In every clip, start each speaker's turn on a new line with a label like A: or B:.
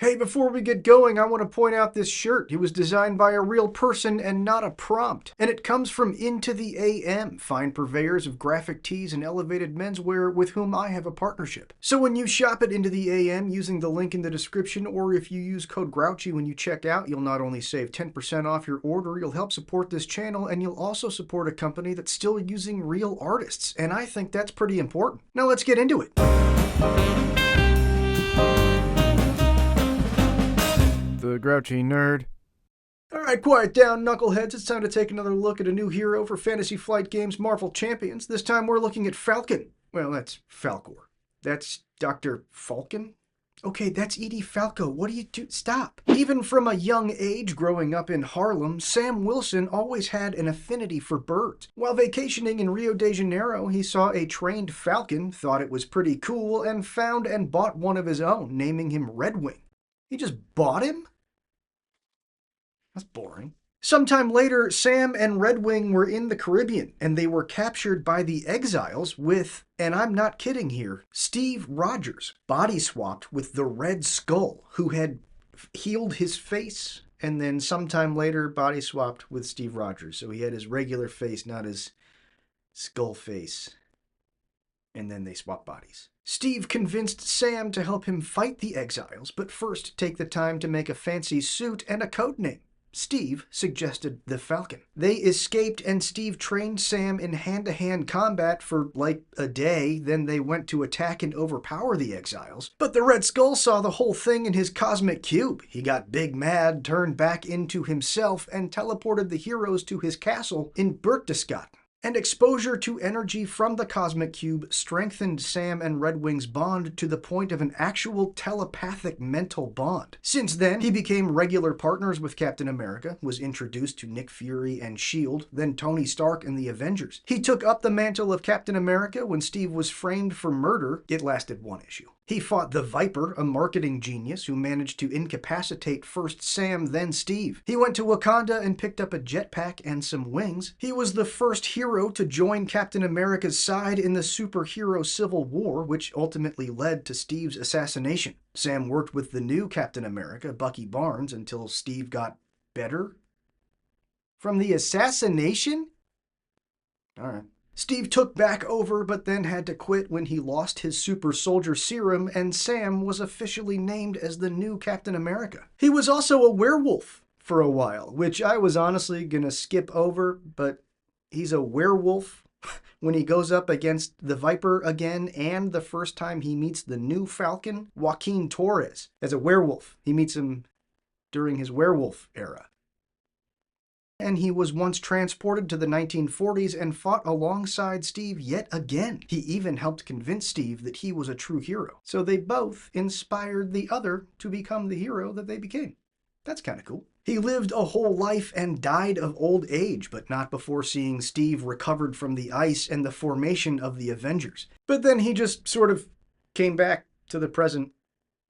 A: Hey, before we get going, I want to point out this shirt. It was designed by a real person and not a prompt. And it comes from Into the AM, fine purveyors of graphic tees and elevated menswear with whom I have a partnership. So when you shop at Into the AM using the link in the description, or if you use code Grouchy when you check out, you'll not only save 10% off your order, you'll help support this channel, and you'll also support a company that's still using real artists. And I think that's pretty important. Now let's get into it. The Grouchy Nerd. Alright, quiet down, knuckleheads. It's time to take another look at a new hero for Fantasy Flight Games Marvel Champions. This time we're looking at Falcon. Well, that's Falcor. That's Dr. Falcon? Okay, that's Edie Falco. What do you do? Stop. Even from a young age growing up in Harlem, Sam Wilson always had an affinity for birds. While vacationing in Rio de Janeiro, he saw a trained falcon, thought it was pretty cool, and found and bought one of his own, naming him Redwing. He just bought him? That's boring. Sometime later, Sam and Redwing were in the Caribbean, and they were captured by the Exiles with, and I'm not kidding here, Steve Rogers, body swapped with the Red Skull, who had healed his face, and then sometime later body swapped with Steve Rogers. So he had his regular face, not his skull face. And then they swapped bodies. Steve convinced Sam to help him fight the Exiles, but first take the time to make a fancy suit and a code name. Steve suggested the Falcon. They escaped and Steve trained Sam in hand-to-hand combat for like a day, then they went to attack and overpower the Exiles. But the Red Skull saw the whole thing in his cosmic cube. He got big mad, turned back into himself, and teleported the heroes to his castle in Berchtesgaden. And exposure to energy from the Cosmic Cube strengthened Sam and Redwing's bond to the point of an actual telepathic mental bond. Since then, he became regular partners with Captain America, was introduced to Nick Fury and S.H.I.E.L.D., then Tony Stark and the Avengers. He took up the mantle of Captain America when Steve was framed for murder. It lasted one issue. He fought the Viper, a marketing genius who managed to incapacitate first Sam, then Steve. He went to Wakanda and picked up a jetpack and some wings. He was the first hero to join Captain America's side in the superhero Civil War, which ultimately led to Steve's assassination. Sam worked with the new Captain America, Bucky Barnes, until Steve got better from the assassination? All right. Steve took back over, but then had to quit when he lost his super soldier serum, and Sam was officially named as the new Captain America. He was also a werewolf for a while, which I was honestly gonna skip over, but he's a werewolf when he goes up against the Viper again, and the first time he meets the new Falcon, Joaquin Torres, as a werewolf. He meets him during his werewolf era. And he was once transported to the 1940s and fought alongside Steve yet again. He even helped convince Steve that he was a true hero. So they both inspired the other to become the hero that they became. That's kind of cool. He lived a whole life and died of old age, but not before seeing Steve recovered from the ice and the formation of the Avengers. But then he just sort of came back to the present,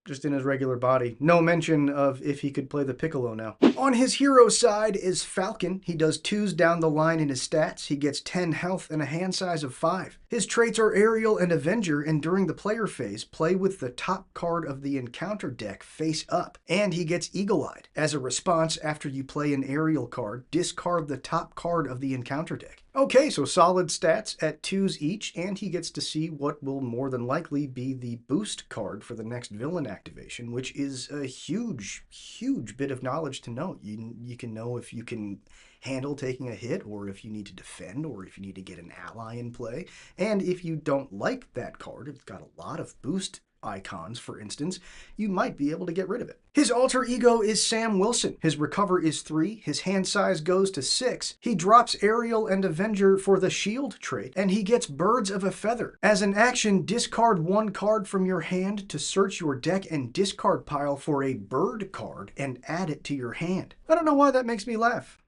A: just in his regular body. No mention of if he could play the piccolo now. On his hero side is Falcon. He does 2s down the line in his stats. He gets 10 health and a hand size of 5. His traits are Aerial and Avenger, and during the player phase, play with the top card of the encounter deck face up. And he gets Eagle-Eyed. As a response, after you play an Aerial card, discard the top card of the encounter deck. Okay, so solid stats at 2s each, and he gets to see what will more than likely be the boost card for the next villain activation, which is a huge, huge bit of knowledge to know. You can know if you can handle taking a hit, or if you need to defend, or if you need to get an ally in play. And if you don't like that card, it's got a lot of boost icons, for instance, you might be able to get rid of it. His alter ego is Sam Wilson. His recover is 3, his hand size goes to 6, he drops Aerial and Avenger for the shield trait, and he gets Birds of a Feather. As an action, discard 1 card from your hand to search your deck and discard pile for a bird card and add it to your hand. I don't know why that makes me laugh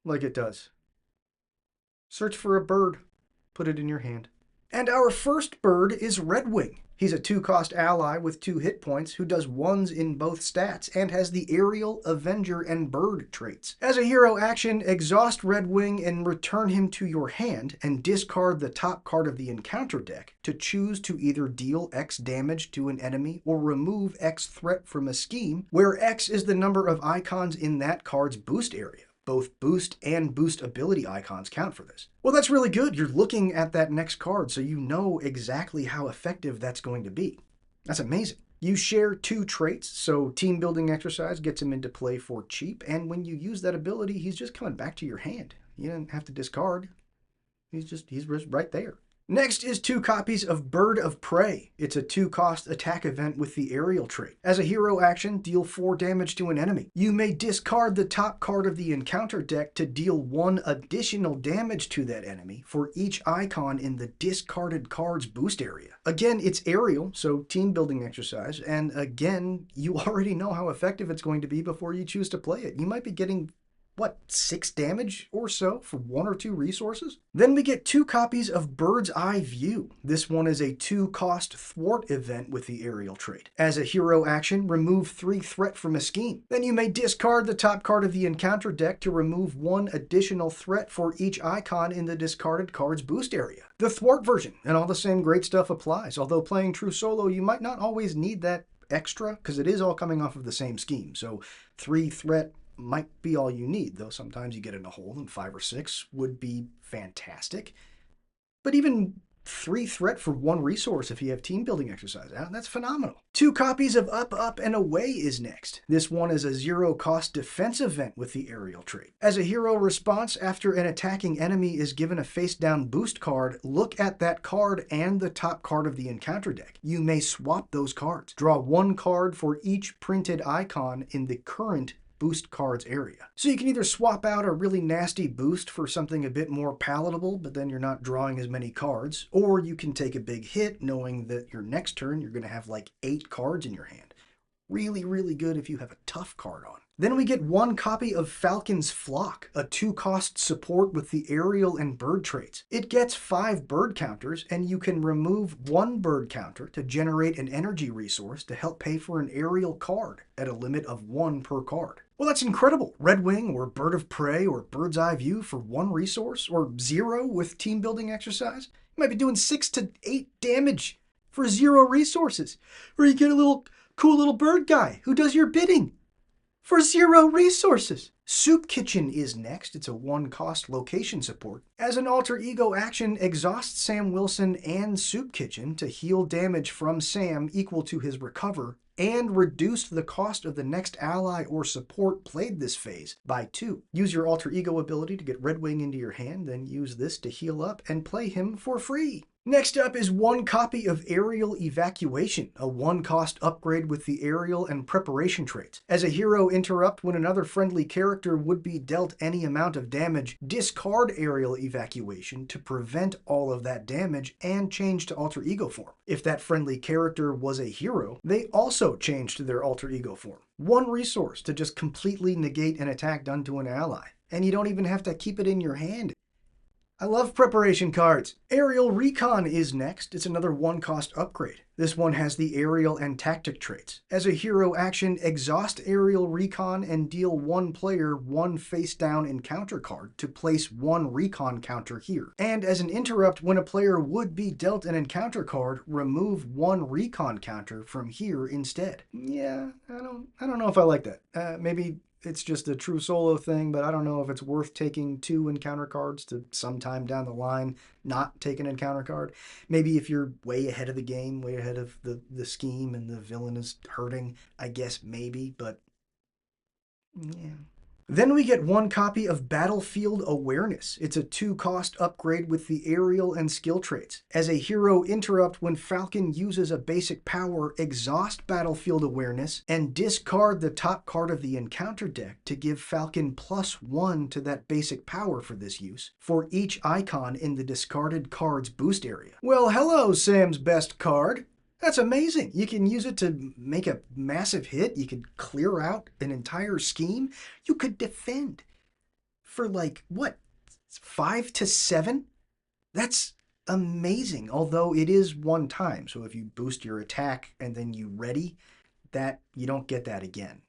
A: like it does. Search for a bird, put it in your hand. And our first bird is Redwing. He's a 2-cost ally with 2 hit points who does 1s in both stats and has the Aerial, Avenger, and Bird traits. As a hero action, exhaust Redwing and return him to your hand and discard the top card of the encounter deck to choose to either deal X damage to an enemy or remove X threat from a scheme, where X is the number of icons in that card's boost area. Both boost and boost ability icons count for this. Well, that's really good. You're looking at that next card, so you know exactly how effective that's going to be. That's amazing. You share 2 traits, so team building exercise gets him into play for cheap, and when you use that ability, he's just coming back to your hand. You don't have to discard. He's right there. Next is 2 copies of Bird of Prey. It's a 2-cost attack event with the Aerial trait. As a hero action, deal 4 damage to an enemy. You may discard the top card of the encounter deck to deal 1 additional damage to that enemy for each icon in the discarded card's boost area. Again, it's Aerial, so team building exercise, and again, you already know how effective it's going to be before you choose to play it. You might be getting 6 damage or so for 1 or 2 resources? Then we get 2 copies of Bird's Eye View. This one is a 2-cost thwart event with the Aerial trait. As a hero action, remove 3 threat from a scheme. Then you may discard the top card of the encounter deck to remove 1 additional threat for each icon in the discarded card's boost area. The thwart version, and all the same great stuff applies, although playing true solo, you might not always need that extra, because it is all coming off of the same scheme. So 3 threat might be all you need, though sometimes you get in a hole and 5 or 6 would be fantastic. But even 3 threat for 1 resource if you have team building exercise, that's phenomenal. 2 copies of Up, Up, and Away is next. This one is a 0-cost defense event with the Aerial trait. As a hero response, after an attacking enemy is given a face-down boost card, look at that card and the top card of the encounter deck. You may swap those cards. Draw 1 card for each printed icon in the current boost cards area. So you can either swap out a really nasty boost for something a bit more palatable, but then you're not drawing as many cards, or you can take a big hit knowing that your next turn you're going to have 8 cards in your hand. Really, really good if you have a tough card on. Then we get 1 copy of Falcon's Flock, a 2-cost support with the Aerial and Bird traits. It gets 5 bird counters, and you can remove 1 bird counter to generate an energy resource to help pay for an Aerial card at a limit of 1 per card. Well, that's incredible. Redwing or Bird of Prey or Bird's Eye View for 1 resource, or 0 with team building exercise. You might be doing 6 to 8 damage for 0 resources. Or you get a cool little bird guy who does your bidding for 0 resources. Soup Kitchen is next. It's a 1-cost location support. As an alter ego action, exhaust Sam Wilson and Soup Kitchen to heal damage from Sam equal to his recover, and reduce the cost of the next ally or support played this phase by 2. Use your alter ego ability to get Redwing into your hand, then use this to heal up and play him for free. Next up is 1 copy of Aerial Evacuation, a 1-cost upgrade with the Aerial and Preparation traits. As a hero interrupt when another friendly character would be dealt any amount of damage, discard Aerial Evacuation to prevent all of that damage and change to alter ego form. If that friendly character was a hero, they also change to their alter ego form. 1 resource to just completely negate an attack done to an ally. And you don't even have to keep it in your hand. I love preparation cards. Aerial Recon is next. It's another 1-cost upgrade. This one has the Aerial and Tactic traits. As a hero action, exhaust Aerial Recon and deal 1 player 1 face-down encounter card to place 1 recon counter here. And as an interrupt, when a player would be dealt an encounter card, remove 1 recon counter from here instead. Yeah, I don't know if I like that. Maybe it's just a true solo thing, but I don't know if it's worth taking 2 encounter cards to sometime down the line not take an encounter card. Maybe if you're way ahead of the game, way ahead of the scheme and the villain is hurting, I guess maybe, but yeah. Then we get 1 copy of Battlefield Awareness. It's a 2-cost upgrade with the Aerial and skill traits. As a hero interrupt, when Falcon uses a basic power, exhaust Battlefield Awareness and discard the top card of the encounter deck to give Falcon +1 to that basic power for this use, for each icon in the discarded card's boost area. Well, hello, Sam's best card. That's amazing. You can use it to make a massive hit. You could clear out an entire scheme. You could defend for 5 to 7? That's amazing, although it is one time. So if you boost your attack and then you ready, that you don't get that again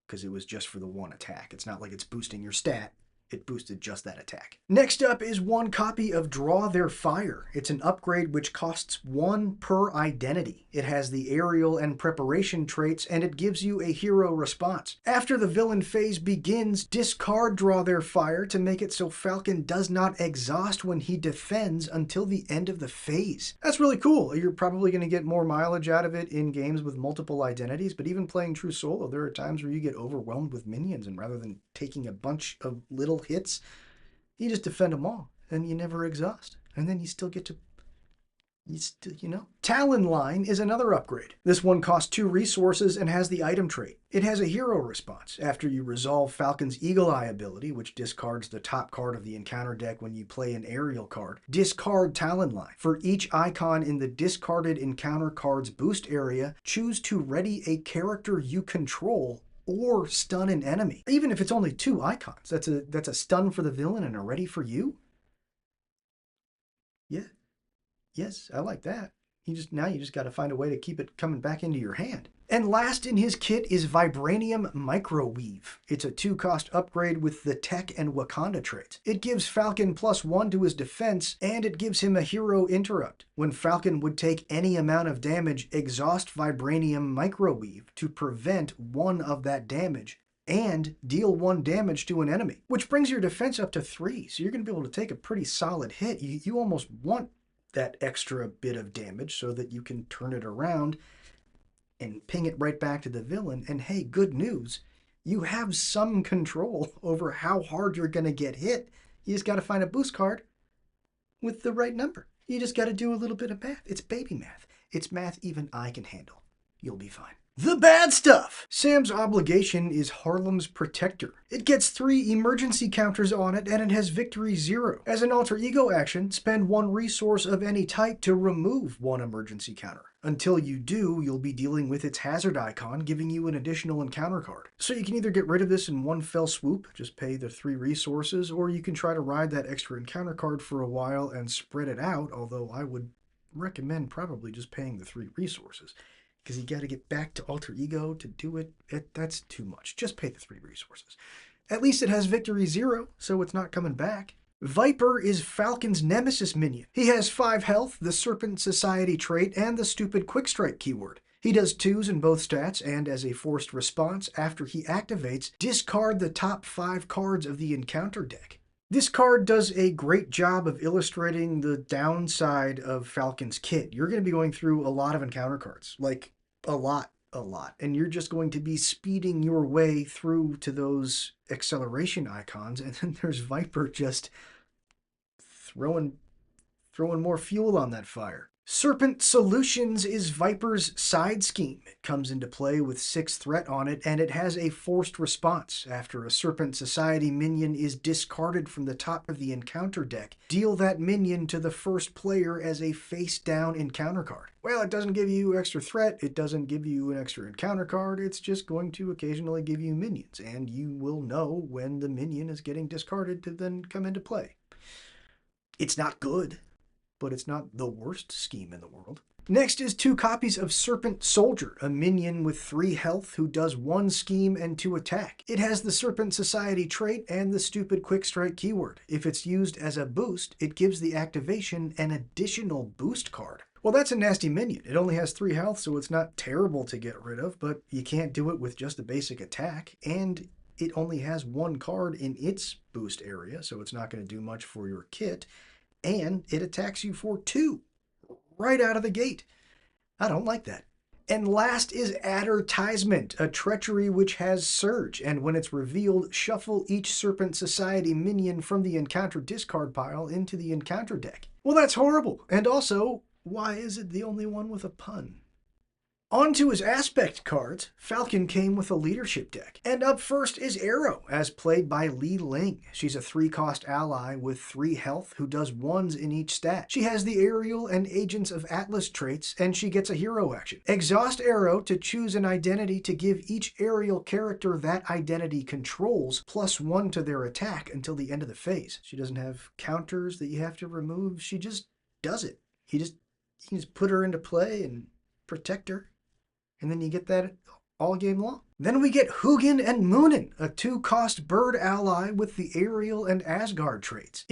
A: because it was just for the one attack. It's not like it's boosting your stat. It boosted just that attack. Next up is one copy of Draw Their Fire. It's an upgrade which costs 1 per identity. It has the aerial and preparation traits, and it gives you a hero response. After the villain phase begins, discard Draw Their Fire to make it so Falcon does not exhaust when he defends until the end of the phase. That's really cool. You're probably going to get more mileage out of it in games with multiple identities, but even playing true solo, there are times where you get overwhelmed with minions, and rather than taking a bunch of little hits, you just defend them all and you never exhaust, and then you still get to Talon Line is another upgrade. This one costs 2 resources and has the item trait. It has a hero response. After you resolve Falcon's Eagle Eye ability, which discards the top card of the encounter deck when you play an aerial card, discard Talon Line. For each icon in the discarded encounter card's boost area, choose to ready a character you control or stun an enemy. Even if it's only 2 icons, that's a stun for the villain and a ready for you. Yeah. Yes, I like that. Now you just got to find a way to keep it coming back into your hand. And last in his kit is Vibranium Microweave. It's a 2-cost upgrade with the Tech and Wakanda traits. It gives Falcon +1 to his defense, and it gives him a hero interrupt. When Falcon would take any amount of damage, exhaust Vibranium Microweave to prevent 1 of that damage and deal 1 damage to an enemy, which brings your defense up to 3. So you're going to be able to take a pretty solid hit. You almost want that extra bit of damage so that you can turn it around and ping it right back to the villain. And hey, good news, you have some control over how hard you're going to get hit. You just got to find a boost card with the right number. You just got to do a little bit of math. It's baby math. It's math even I can handle. You'll be fine. The bad stuff! Sam's obligation is Harlem's Protector. It gets 3 emergency counters on it, and it has Victory 0. As an alter ego action, spend 1 resource of any type to remove 1 emergency counter. Until you do, you'll be dealing with its hazard icon, giving you an additional encounter card. So you can either get rid of this in one fell swoop, just pay the 3 resources, or you can try to ride that extra encounter card for a while and spread it out, although I would recommend probably just paying the 3 resources. Because you got to get back to alter ego to do it. That's too much. Just pay the 3 resources. At least it has Victory 0, so it's not coming back. Viper is Falcon's nemesis minion. He has 5 health, the Serpent Society trait, and the stupid Quick Strike keyword. He does 2s in both stats, and as a forced response, after he activates, discard the top 5 cards of the encounter deck. This card does a great job of illustrating the downside of Falcon's kit. You're going to be going through a lot of encounter cards, like a lot, and you're just going to be speeding your way through to those acceleration icons, and then there's Viper just throwing more fuel on that fire. Serpent Solutions is Viper's side scheme. It comes into play with 6 threat on it, and it has a forced response. After a Serpent Society minion is discarded from the top of the encounter deck, deal that minion to the first player as a face-down encounter card. Well, it doesn't give you extra threat, it doesn't give you an extra encounter card, it's just going to occasionally give you minions, and you will know when the minion is getting discarded to then come into play. It's not good, but it's not the worst scheme in the world. Next is 2 copies of Serpent Soldier, a minion with 3 health who does 1 scheme and 2 attack. It has the Serpent Society trait and the stupid Quick Strike keyword. If it's used as a boost, it gives the activation an additional boost card. Well, that's a nasty minion. It only has 3 health, so it's not terrible to get rid of, but you can't do it with just a basic attack, and it only has 1 card in its boost area, so it's not going to do much for your kit. And it attacks you for 2 right out of the gate. I don't like that. And last is Advertisement, a treachery which has Surge, and when it's revealed, shuffle each Serpent Society minion from the encounter discard pile into the encounter deck. Well, that's horrible. And also, why is it the only one with a pun? On to his aspect cards, Falcon came with a leadership deck. And up first is Arrow, as played by Li Ling. She's a 3-cost ally with 3 health who does 1s in each stat. She has the Aerial and Agents of Atlas traits, and she gets a hero action. Exhaust Arrow to choose an identity to give each aerial character that identity controls +1 to their attack until the end of the phase. She doesn't have counters that you have to remove. She just does it. You can just put her into play and protect her, and then you get that all game long. Then we get Hugin and Munin, a 2-cost bird ally with the Aerial and Asgard traits.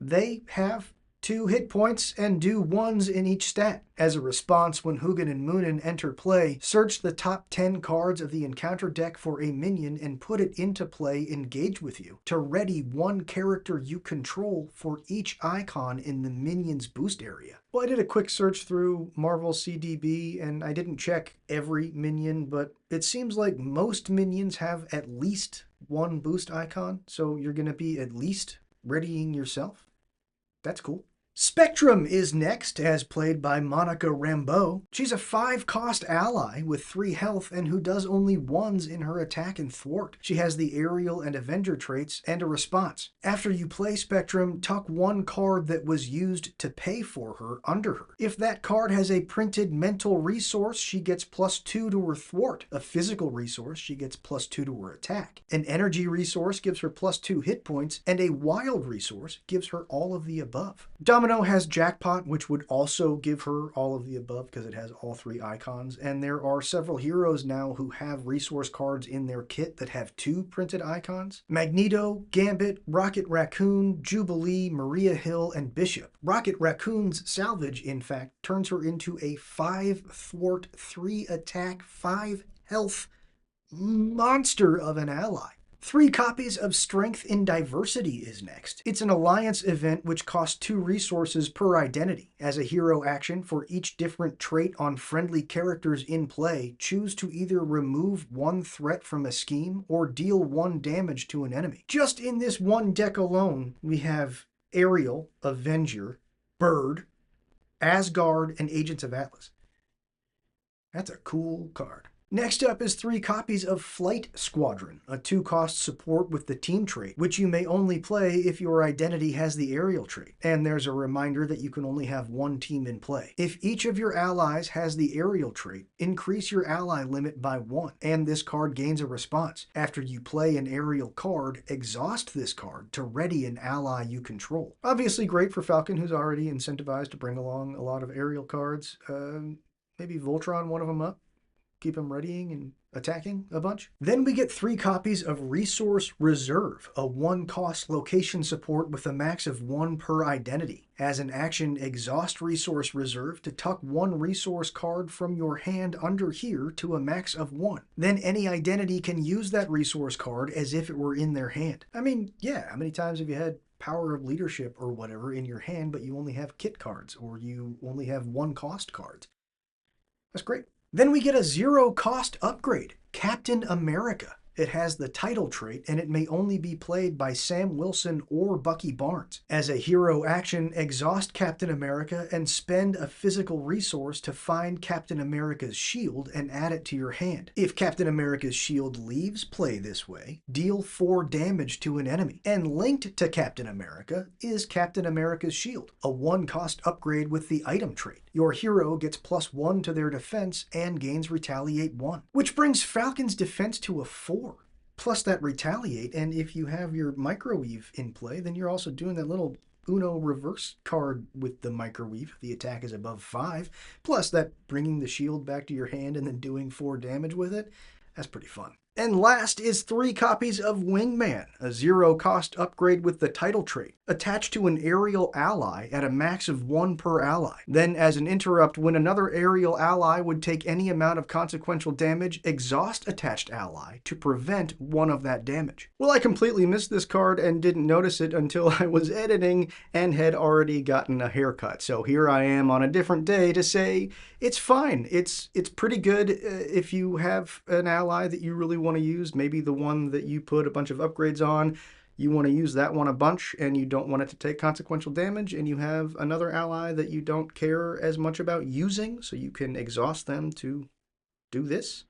A: They have 2 hit points and do 1s in each stat. As a response, when Hugin and Munin enter play, search the top 10 cards of the encounter deck for a minion and put it into play engage with you to ready 1 character you control for each icon in the minion's boost area. Well, I did a quick search through Marvel CDB and I didn't check every minion, but it seems like most minions have at least 1 boost icon, so you're going to be at least readying yourself. That's cool. Spectrum is next, as played by Monica Rambeau. She's a 5-cost ally with 3 health and who does only 1s in her attack and thwart. She has the Aerial and Avenger traits and a response. After you play Spectrum, tuck 1 card that was used to pay for her under her. If that card has a printed mental resource, she gets +2 to her thwart. A physical resource, she gets +2 to her attack. An energy resource gives her +2 hit points, and a wild resource gives her all of the above. Domino has Jackpot, which would also give her all of the above because it has all 3 icons, and there are several heroes now who have resource cards in their kit that have 2 printed icons. Magneto, Gambit, Rocket Raccoon, Jubilee, Maria Hill, and Bishop. Rocket Raccoon's salvage, in fact, turns her into a 5 thwart, 3 attack, 5 health monster of an ally. 3 copies of Strength in Diversity is next. It's an alliance event which costs 2 resources per identity. As a hero action, for each different trait on friendly characters in play, choose to either remove 1 threat from a scheme or deal 1 damage to an enemy. Just in this one deck alone, we have Aerial, Avenger, Bird, Asgard, and Agents of Atlas. That's a cool card. Next up is 3 copies of Flight Squadron, a 2-cost support with the team trait, which you may only play if your identity has the Aerial trait. And there's a reminder that you can only have 1 team in play. If each of your allies has the Aerial trait, increase your ally limit by 1, and this card gains a response. After you play an Aerial card, exhaust this card to ready an ally you control. Obviously great for Falcon, who's already incentivized to bring along a lot of Aerial cards. Maybe Voltron, one of them up. Keep them readying and attacking a bunch. Then we get 3 copies of Resource Reserve, a 1-cost location support with a max of 1 per identity. As an action, exhaust Resource Reserve to tuck 1 resource card from your hand under here to a max of 1. Then any identity can use that resource card as if it were in their hand. I mean, yeah, how many times have you had Power of Leadership or whatever in your hand, but you only have kit cards, or you only have 1-cost cards? That's great. Then we get a 0-cost upgrade, Captain America. It has the title trait, and it may only be played by Sam Wilson or Bucky Barnes. As a hero action, exhaust Captain America and spend a physical resource to find Captain America's shield and add it to your hand. If Captain America's shield leaves play this way, deal 4 damage to an enemy. And linked to Captain America is Captain America's shield, a 1-cost upgrade with the item trait. Your hero gets +1 to their defense and gains Retaliate 1, which brings Falcon's defense to a 4. Plus that Retaliate, and if you have your Microwave in play, then you're also doing that little Uno reverse card with the Microwave. The attack is above 5. Plus that bringing the shield back to your hand and then doing 4 damage with it. That's pretty fun. And last is 3 copies of Wingman, a 0-cost upgrade with the title trait, attached to an Aerial ally at a max of 1 per ally. Then as an interrupt, when another Aerial ally would take any amount of consequential damage, exhaust attached ally to prevent 1 of that damage. Well, I completely missed this card and didn't notice it until I was editing and had already gotten a haircut. So here I am on a different day to say it's fine. It's pretty good if you have an ally that you really want to use, maybe the one that you put a bunch of upgrades on, you want to use that one a bunch and you don't want it to take consequential damage, and you have another ally that you don't care as much about using, so you can exhaust them to do this.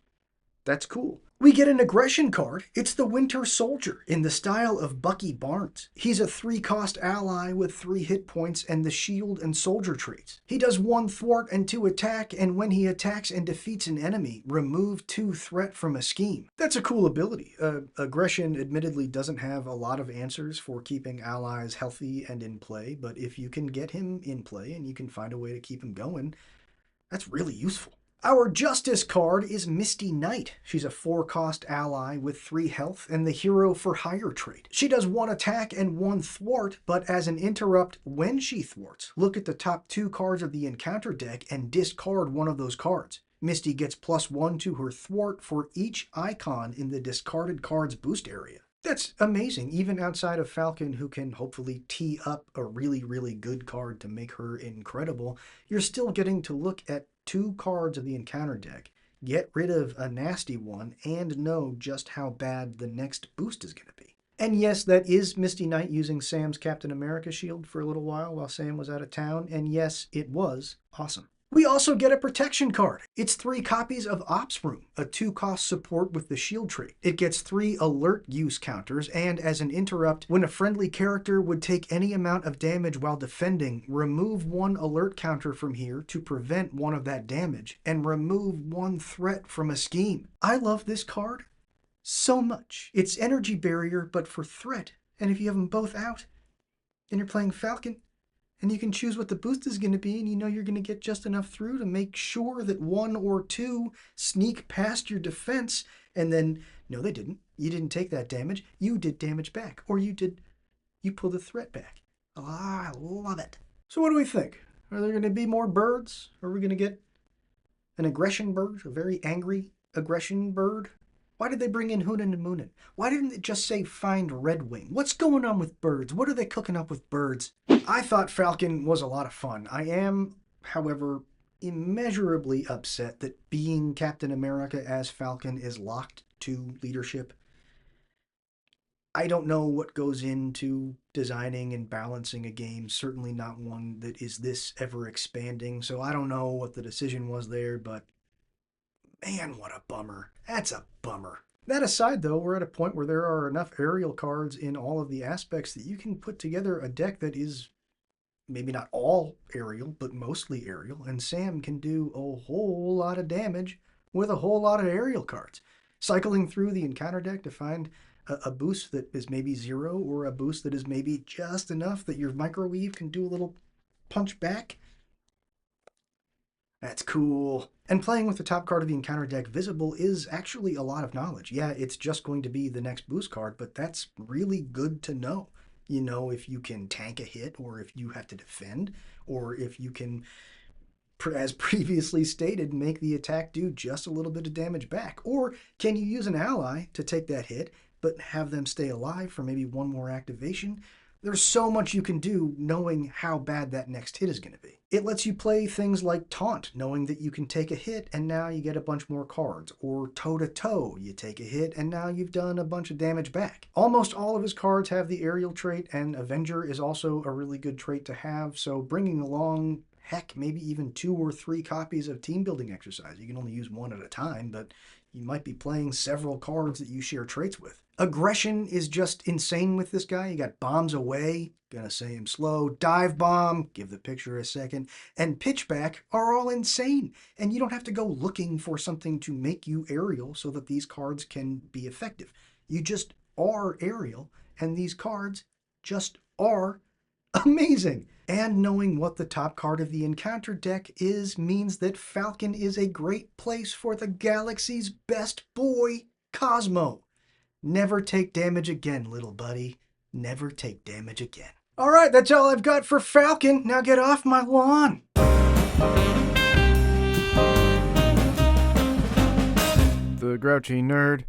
A: That's cool. We get an aggression card. It's the Winter Soldier in the style of Bucky Barnes. He's a 3-cost ally with 3 hit points and the shield and soldier traits. He does 1 thwart and 2 attack, and when he attacks and defeats an enemy, remove 2 threat from a scheme. That's a cool ability. Aggression admittedly doesn't have a lot of answers for keeping allies healthy and in play, but if you can get him in play and you can find a way to keep him going, that's really useful. Our Justice card is Misty Knight. She's a 4-cost ally with 3 health and the Hero for Hire trait. She does 1 attack and 1 thwart, but as an interrupt when she thwarts, look at the top 2 cards of the encounter deck and discard one of those cards. Misty gets +1 to her thwart for each icon in the discarded cards boost area. That's amazing, even outside of Falcon, who can hopefully tee up a really, really good card to make her incredible. You're still getting to look at 2 cards of the encounter deck, get rid of a nasty one, and know just how bad the next boost is going to be. And yes, that is Misty Knight using Sam's Captain America shield for a little while Sam was out of town, and yes, it was awesome. We also get a protection card. It's 3 copies of Ops Room, a 2-cost support with the shield trait. It gets 3 alert use counters, and as an interrupt, when a friendly character would take any amount of damage while defending, remove 1 alert counter from here to prevent 1 of that damage, and remove 1 threat from a scheme. I love this card so much. It's energy barrier, but for threat, and if you have them both out, and you're playing Falcon, and you can choose what the boost is going to be, and you know you're going to get just enough through to make sure that 1 or 2 sneak past your defense, and then, no, they didn't. You didn't take that damage. You did damage back, or you pulled the threat back. Oh, I love it. So what do we think? Are there going to be more birds? Are we going to get an aggression bird, a very angry aggression bird? Why did they bring in Hoonin and Moonin? Why didn't it just say find Redwing? What's going on with birds? What are they cooking up with birds? I thought Falcon was a lot of fun. I am, however, immeasurably upset that being Captain America as Falcon is locked to leadership. I don't know what goes into designing and balancing a game, certainly not one that is this ever expanding, so I don't know what the decision was there, but man, what a bummer. That's a bummer. That aside, though, we're at a point where there are enough aerial cards in all of the aspects that you can put together a deck that is maybe not all aerial, but mostly aerial, and Sam can do a whole lot of damage with a whole lot of aerial cards. Cycling through the encounter deck to find a boost that is maybe 0 or a boost that is maybe just enough that your microwave can do a little punch back. That's cool. And playing with the top card of the encounter deck visible is actually a lot of knowledge. Yeah, it's just going to be the next boost card, but that's really good to know. You know, if you can tank a hit, or if you have to defend, or if you can, as previously stated, make the attack do just a little bit of damage back. Or can you use an ally to take that hit, but have them stay alive for maybe 1 more activation? There's so much you can do knowing how bad that next hit is going to be. It lets you play things like Taunt, knowing that you can take a hit and now you get a bunch more cards. Or Toe-to-Toe, you take a hit and now you've done a bunch of damage back. Almost all of his cards have the aerial trait, and Avenger is also a really good trait to have, so bringing along, heck, maybe even 2 or 3 copies of Team Building Exercise. You can only use 1 at a time, but you might be playing several cards that you share traits with. Aggression is just insane with this guy. You got Bombs Away, gonna say him slow, Dive Bomb, give the picture a second, and Pitchback are all insane. And you don't have to go looking for something to make you aerial so that these cards can be effective. You just are aerial, and these cards just are amazing. And knowing what the top card of the encounter deck is means that Falcon is a great place for the galaxy's best boy, Cosmo. Never take damage again, little buddy. Never take damage again. All right, that's all I've got for Falcon. Now get off my lawn. The Grouchy Nerd.